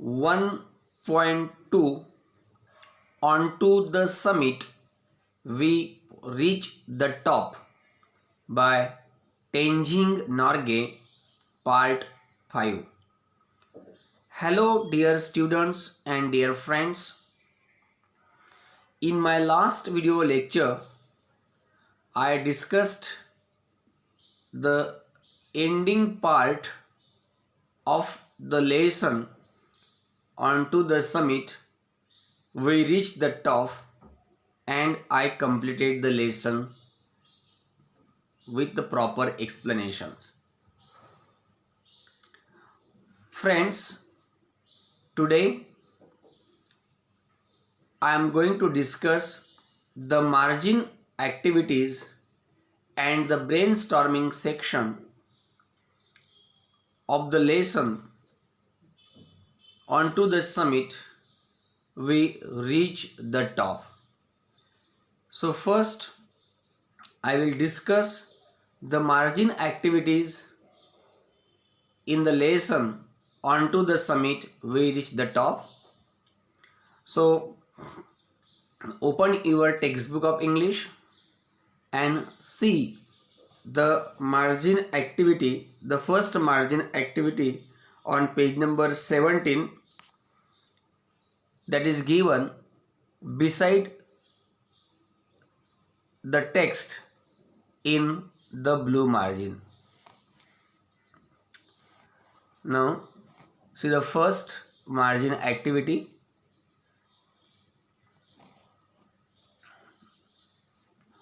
1.2 onto the summit, we reach the top by Tenzing Norgay, part 5. Hello, dear students and dear friends. In my last video lecture, I discussed the ending part of the lesson. Onto the summit, we reached the top and I completed the lesson with the proper explanations. Friends, today I am going to discuss the margin activities and the brainstorming section of the lesson. Onto the summit, we reach the top. So first, I will discuss the margin activities in the lesson. Onto the summit, we reach the top. So open your textbook of English and see the margin activity, the first margin activity on page number 17, that is given beside the text in the blue margin. Now see the first margin activity.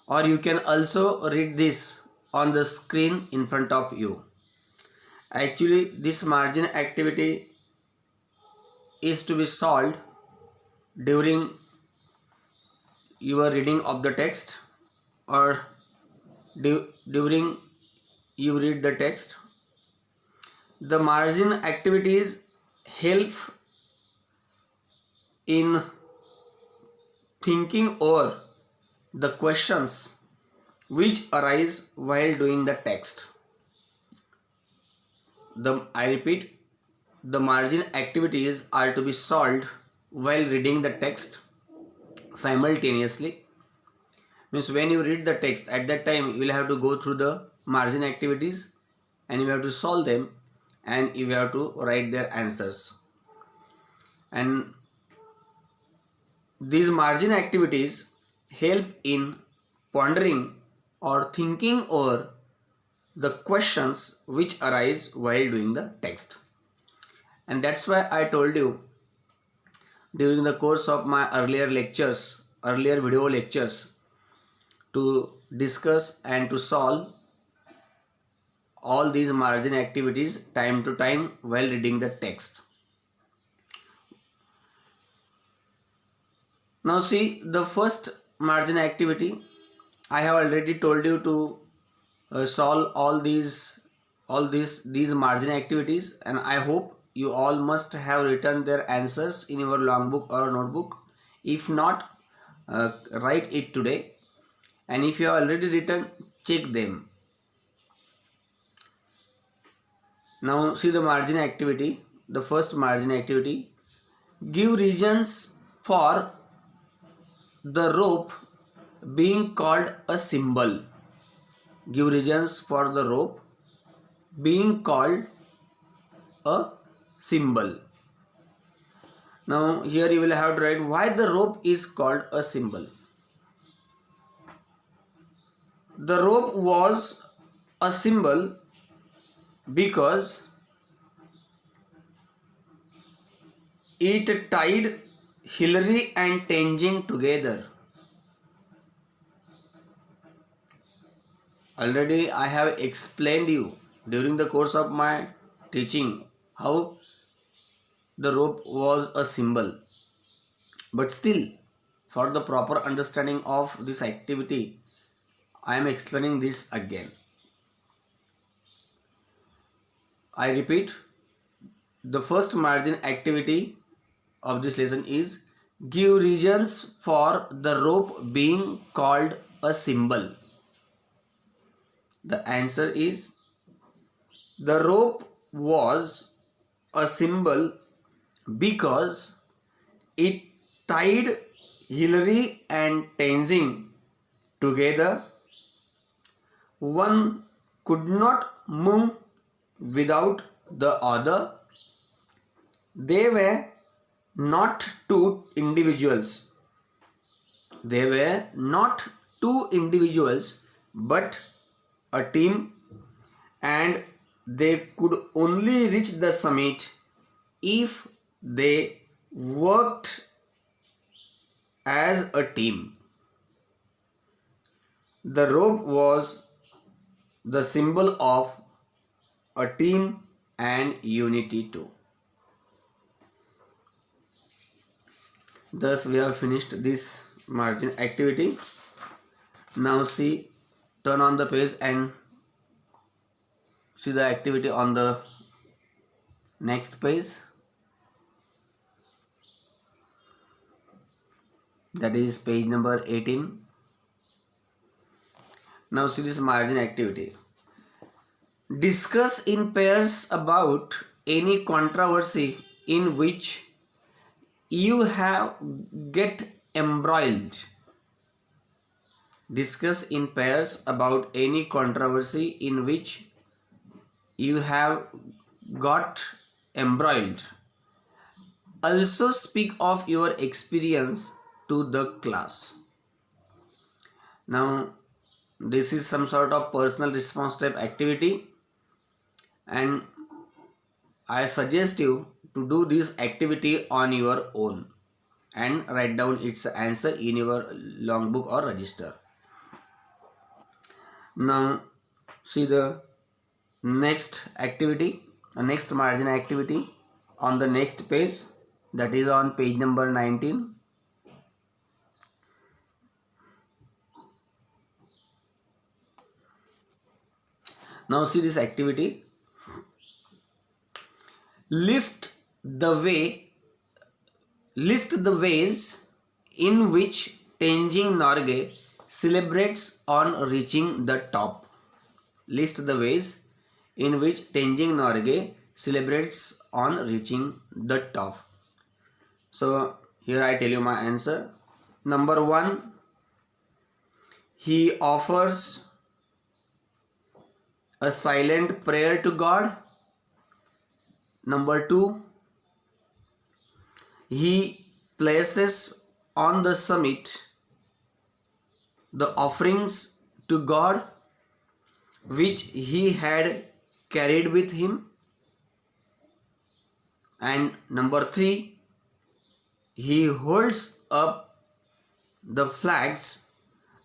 Or you can also read this on the screen in front of you. Actually, this margin activity is to be solved during your reading of the text or during you read the text. The margin activities help in thinking over the questions which arise while doing the text. I repeat, the margin activities are to be solved while reading the text simultaneously. Means when you read the text, at that time you will have to go through the margin activities and you have to solve them and you have to write their answers. And these margin activities help in pondering or thinking over the questions which arise while doing the text. And that's why I told you during the course of my earlier video lectures, to discuss and to solve all these margin activities time to time while reading the text. Now see the first margin activity. I have already told you to solve all these margin activities, and I hope you all must have written their answers in your logbook or notebook. If not, write it today, and if you have already written, check them. Now see the margin activity. The first margin activity: give reasons for the rope being called a symbol. Give reasons for the rope being called a symbol. Now here you will have to write why the rope is called a symbol. The rope was a symbol because it tied Hillary and Tenzing together. Already I have explained you during the course of my teaching how the rope was a symbol. But still, for the proper understanding of this activity, I am explaining this again. I repeat, the first margin activity of this lesson is give reasons for the rope being called a symbol. The answer is the rope was a symbol because it tied Hillary and Tenzing together. One could not move without the other. They were not two individuals. They were not two individuals but a team, and they could only reach the summit if they worked as a team. The rope was the symbol of a team and unity too. Thus, we have finished this margin activity. Now, see, turn on the page and see the activity on the next page, that is page number 18. Now, see this margin activity. Discuss in pairs about any controversy in which you have get embroiled. Discuss in pairs about any controversy in which you have got embroiled. Also speak of your experience to the class. Now, this is some sort of personal response type activity, and I suggest you to do this activity on your own and write down its answer in your logbook or register. Now, see the next activity, next margin activity on the next page, that is on page number 19. Now, see this activity. List the ways in which Tenzing Norgay celebrates on reaching the top. List the ways in which Tenzing Norgay celebrates on reaching the top. So here I tell you my answer. Number 1, he offers a silent prayer to God. Number 2, he places on the summit the offerings to God which he had carried with him. And number 3, he holds up the flags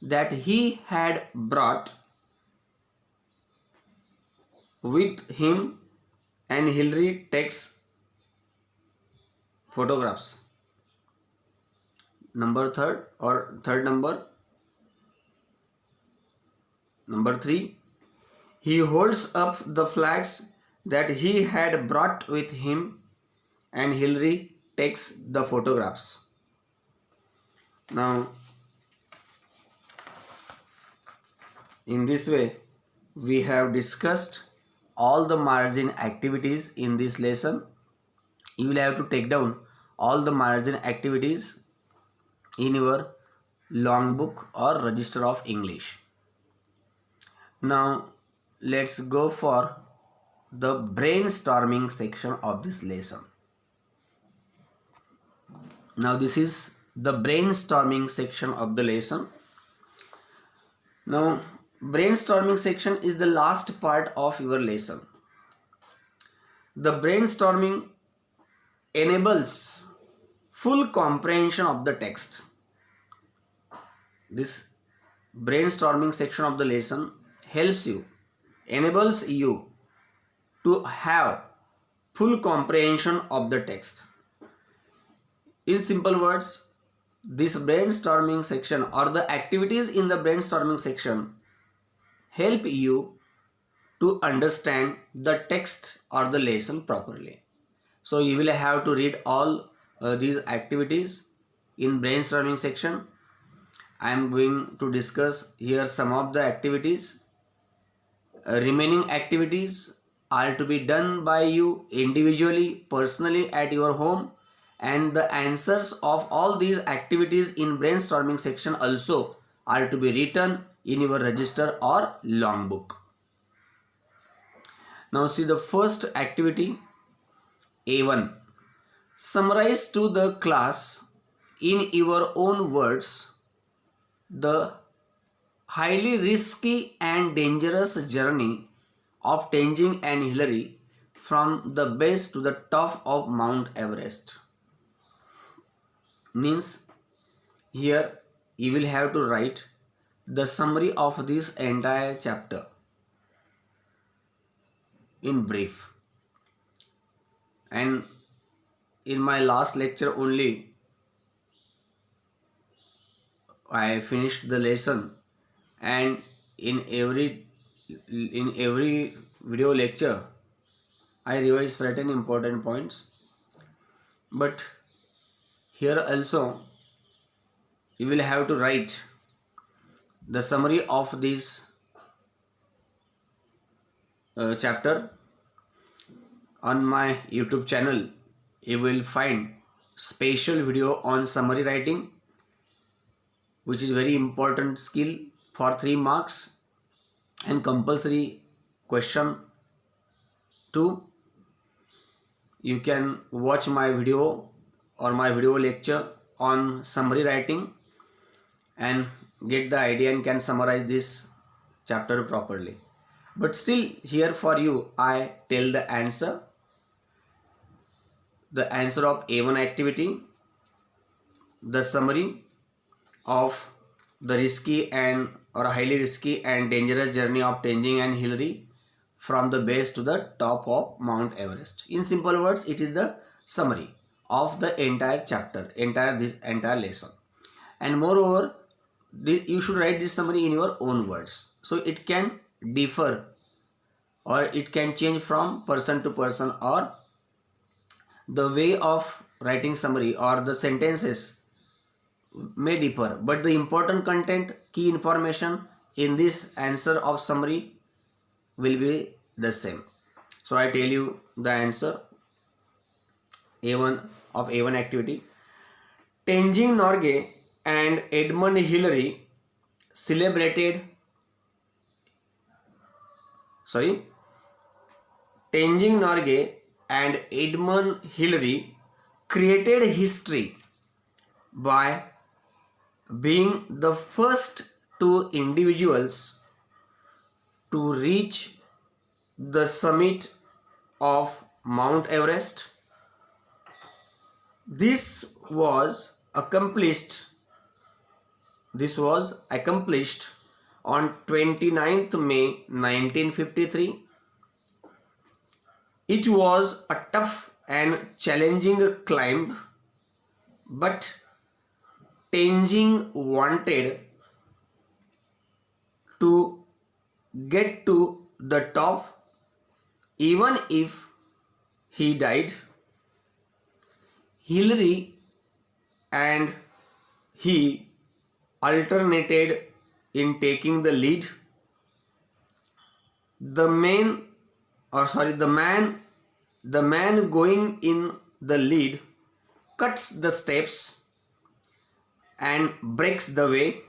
that he had brought with him, and Hillary takes photographs. Number 3, he holds up the flags that he had brought with him, and Hillary takes the photographs. Now, in this way, we have discussed all the margin activities in this lesson. You will have to take down all the margin activities in your long book or register of English. Now, let's go for the brainstorming section of this lesson. Now, this is the brainstorming section of the lesson. Now, brainstorming section is the last part of your lesson. The brainstorming enables full comprehension of the text. This brainstorming section of the lesson helps you, enables you to have full comprehension of the text. In simple words, this brainstorming section or the activities in the brainstorming section help you to understand the text or the lesson properly. So you will have to read all these activities in brainstorming section. I am going to discuss here some of the activities. Remaining activities are to be done by you individually, personally at your home, and the answers of all these activities in brainstorming section also are to be written in your register or logbook. Now see the first activity, A1. Summarize to the class in your own words the highly risky and dangerous journey of Tenzing and Hillary from the base to the top of Mount Everest. Means here you will have to write the summary of this entire chapter in brief. And in my last lecture only I finished the lesson, and in every video lecture I revise certain important points, but here also you will have to write the summary of this chapter. On my YouTube channel you will find special video on summary writing, which is very important skill for 3 marks and compulsory question 2. You can watch my video or my video lecture on summary writing and get the idea and can summarize this chapter properly. But still here for you I tell the answer of A1 activity, the summary of the risky and or highly risky and dangerous journey of Tenzing and Hillary from the base to the top of Mount Everest. In simple words, it is the summary of the entire chapter, this entire lesson. And moreover, you should write this summary in your own words. So it can differ or it can change from person to person, or the way of writing summary or the sentences may differ, but the important content, key information in this answer of summary will be the same. So I tell you the answer A1 of A1 activity. Tenzing Norgay and Edmund Hillary Tenzing Norgay and Edmund Hillary created history by being the first two individuals to reach the summit of Mount Everest. This was accomplished on 29th May 1953. It was a tough and challenging climb, but Tenzing wanted to get to the top even if he died. Hillary and he alternated in taking the lead. The man going in the lead cuts the steps and breaks the way.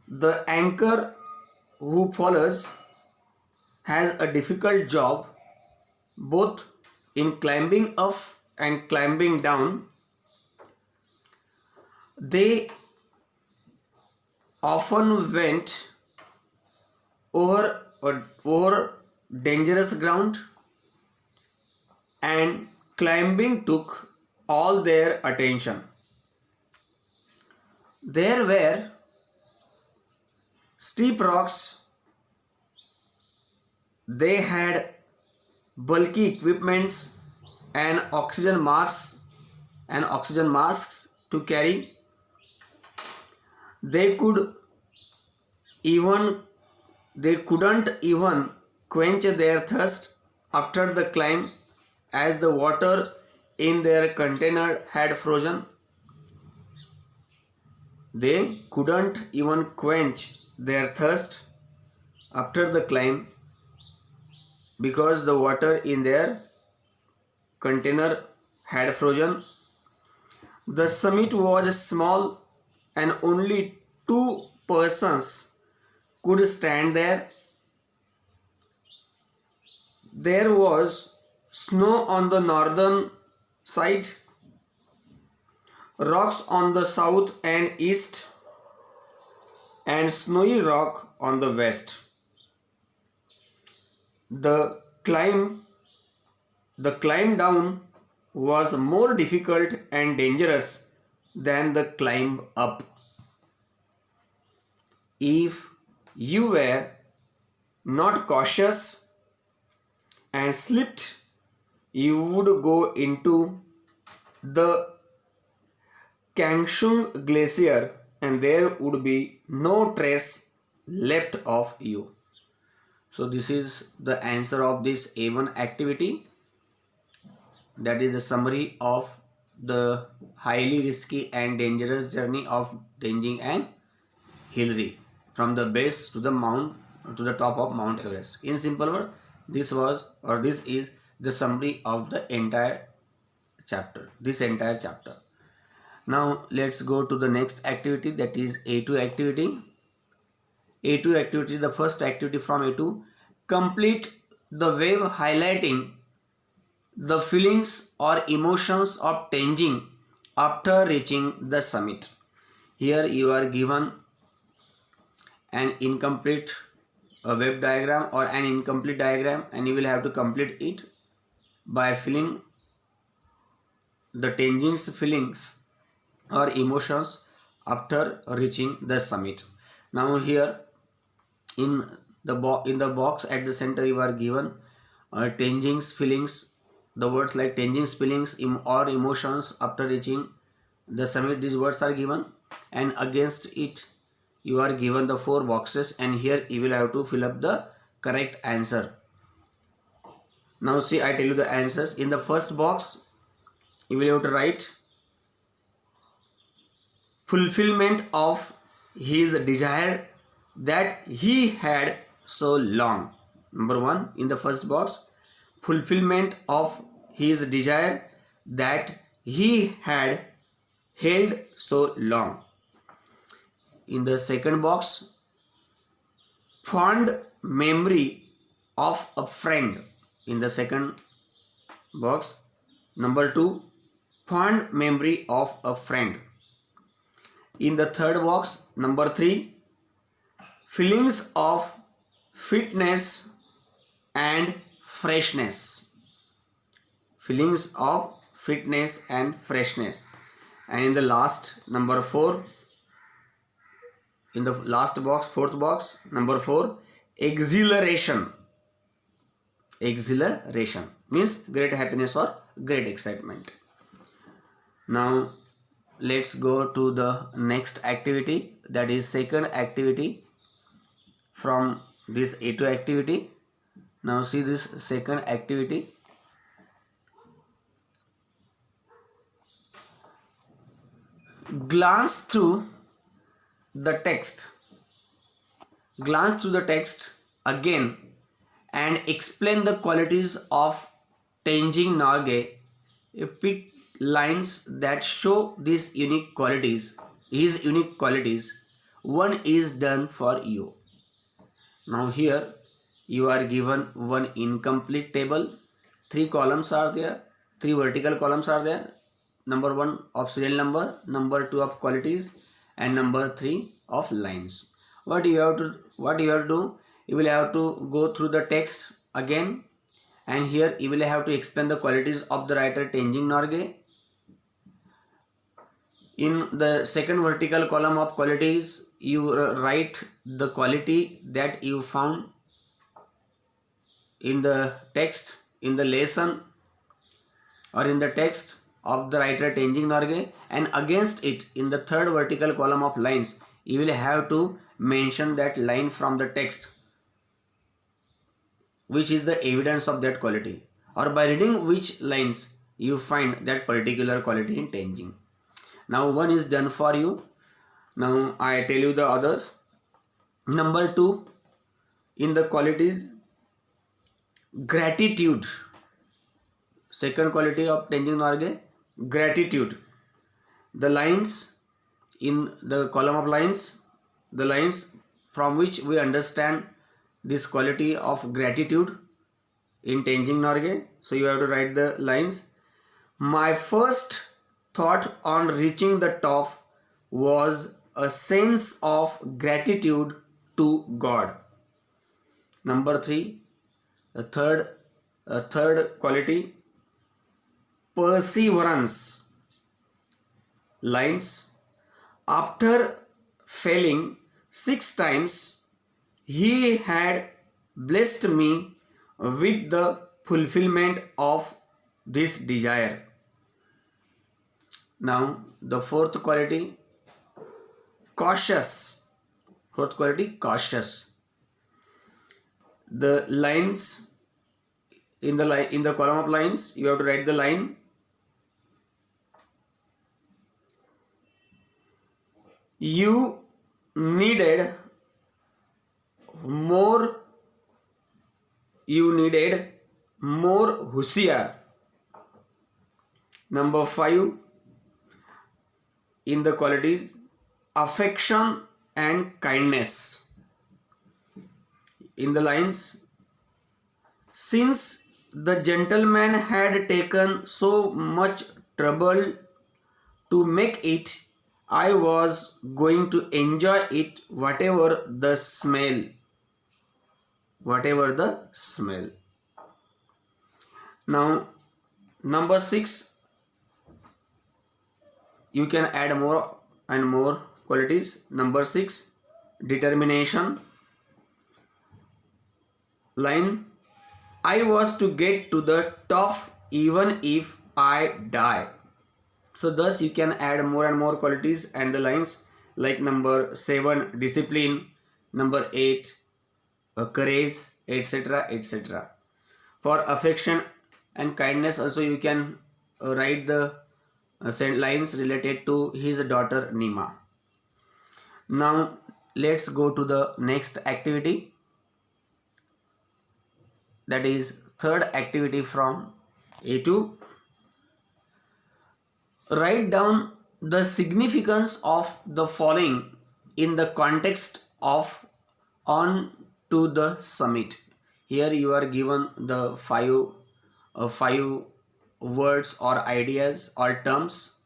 The anchor who follows has a difficult job both in climbing up and climbing down. They often went over dangerous ground, and climbing took all their attention. There were steep rocks. They had bulky equipments and oxygen masks to carry. They couldn't even quench their thirst after the climb, as the water in their container had frozen. They couldn't even quench their thirst after the climb, because the water in their container had frozen. The summit was small and only two persons could stand there. There was snow on the northern side, rocks on the south and east, and snowy rock on the west. The climb the climb down was more difficult and dangerous than the climb up. If you were not cautious and slipped, you would go into the Kangshung Glacier and there would be no trace left of you. So this is the answer of this A1 activity. That is the summary of the highly risky and dangerous journey of Tenzing and Hillary from the base to the top of Mount Everest. In simple word, this is the summary of the entire chapter. Now let's go to the next activity, that is A2 activity. A2 activity, the first activity from A2, complete the wave highlighting the feelings or emotions of Tenzing after reaching the summit. Here you are given an incomplete wave diagram or an incomplete diagram, and you will have to complete it by filling the Tenzing's feelings or emotions after reaching the summit. Now here in the box at the center you are given Tenzing's feelings, the words like Tenzing's feelings or emotions after reaching the summit. These words are given, and against it you are given the 4 boxes, and here you will have to fill up the correct answer. Now see, I tell you the answers. In the first box you will have to write fulfillment of his desire that he had so long. Number 1, in the first box, fulfillment of his desire that he had held so long. In the second box, fond memory of a friend. In the second box. Number 2, fond memory of a friend. In the third box, number 3, feelings of fitness and freshness. Feelings of fitness and freshness. And in the last, number 4, in the last box, fourth box, number 4, exhilaration. Exhilaration means great happiness or great excitement. Now let's go to the next activity, that is second activity from this A2 activity. Now see this second activity. Glance through the text again and explain the qualities of Tenzing Norgay. Pick lines that show these unique qualities, his unique qualities. One is done for you. Now here you are given one incomplete table. 3 columns are there, 3 vertical columns are there. Number 1 of serial number, number 2 of qualities, and number 3 of lines. What you have to do, you will have to go through the text again, and here you will have to explain the qualities of the writer Tenzing Norgay. In the second vertical column of qualities, you write the quality that you found in the text, in the lesson, or in the text of the writer Tenzing Norgay, and against it, in the third vertical column of lines, you will have to mention that line from the text which is the evidence of that quality, or by reading which lines you find that particular quality in Tenzing. Now one is done for you. Now I tell you the others. Number 2, in the qualities, Gratitude. Second quality of Tenzing Norgay, gratitude. The lines in the column of lines, the lines from which we understand this quality of gratitude in Tenzing Norgay. So you have to write the lines. My first thought on reaching the top was a sense of gratitude to God. Number 3, third quality, perseverance. Lines. After failing 6 times, he had blessed me with the fulfillment of this desire. Now, the fourth quality, cautious. Fourth quality, cautious. The lines in the column of lines, you have to write the line. You needed more. You needed more husiar. Number 5 in the qualities, affection and kindness. In the lines, since the gentleman had taken so much trouble to make it, I was going to enjoy it whatever the smell. Whatever the smell. Now, number 6, you can add more and more qualities. Number 6, determination. Line, I was to get to the top even if I die. So thus you can add more and more qualities and the lines, like number 7, discipline, number 8, courage, etc., etc. For affection and kindness also you can write the lines related to his daughter Nima. Now let's go to the next activity, that is third activity from A2. Write down the significance of the following in the context of on to the summit. Here you are given the five words or ideas or terms,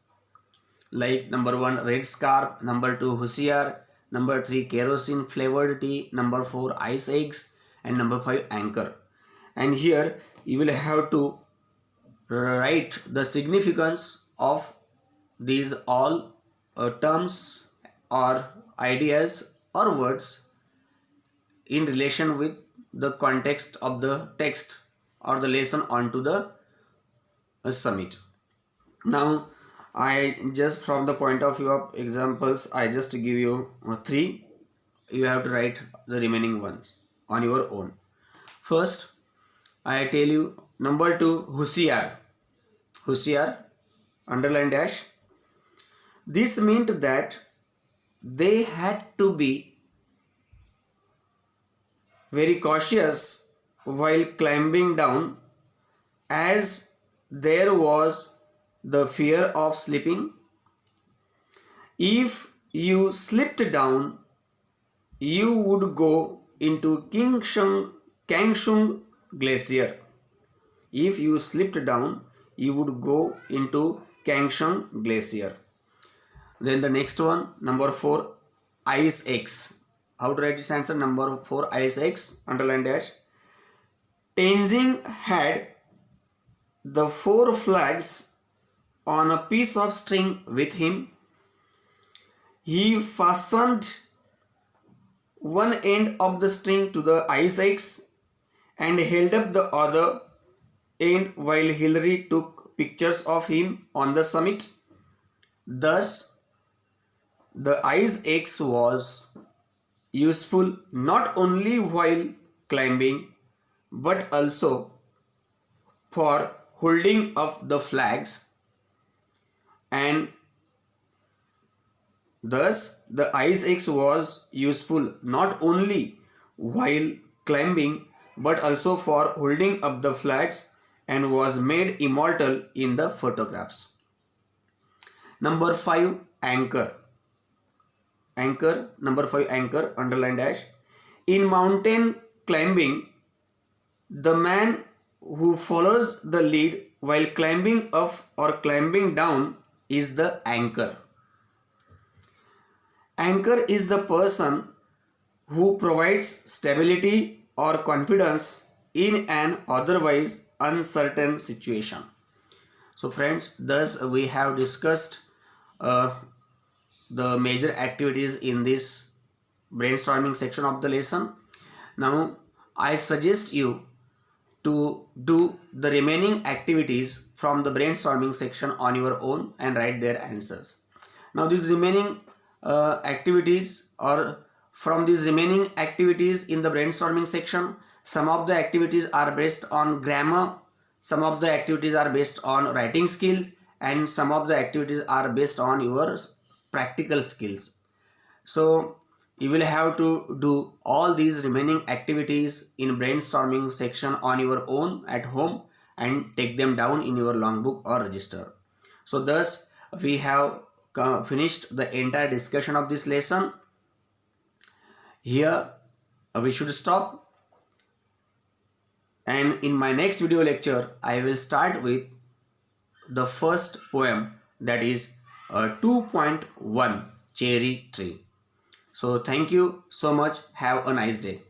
like number 1, red scarf, number 2, husiar, number 3, kerosene flavored tea, number 4, ice eggs, and number 5, anchor. And here you will have to write the significance of these all terms or ideas or words in relation with the context of the text or the lesson onto the summit. Now I just, from the point of view of examples, I just give you 3. You have to write the remaining ones on your own. First, I tell you, number 2, husiar. Husiar, underline dash. This meant that they had to be very cautious while climbing down, as there was the fear of slipping. If you slipped down, you would go into Kangshung Glacier. If you slipped down, you would go into Kangshung Glacier. Then the next one, number 4, ice eggs. How to write this answer? Number 4, ice eggs, underline dash. Tenzing had the 4 flags on a piece of string with him. He fastened one end of the string to the ice eggs and held up the other end while Hillary took pictures of him on the summit. Thus, the ice eggs was useful not only while climbing but also for holding up the flags, and thus the ice axe was useful not only while climbing but also for holding up the flags and was made immortal in the photographs. Number 5, anchor. Number 5, anchor, underline dash. In mountain climbing, the man who follows the lead while climbing up or climbing down is the anchor. Anchor is the person who provides stability or confidence in an otherwise uncertain situation. So friends, thus we have discussed the major activities in this brainstorming section of the lesson. Now I suggest you to do the remaining activities from the brainstorming section on your own and write their answers. Now these remaining activities, or from these remaining activities in the brainstorming section, some of the activities are based on grammar, some of the activities are based on writing skills, and some of the activities are based on your practical skills. So you will have to do all these remaining activities in brainstorming section on your own at home and take them down in your logbook or register. So thus we have finished the entire discussion of this lesson. Here we should stop, and in my next video lecture I will start with the first poem, that is 2.1 Cherry Tree. So thank you so much. Have a nice day.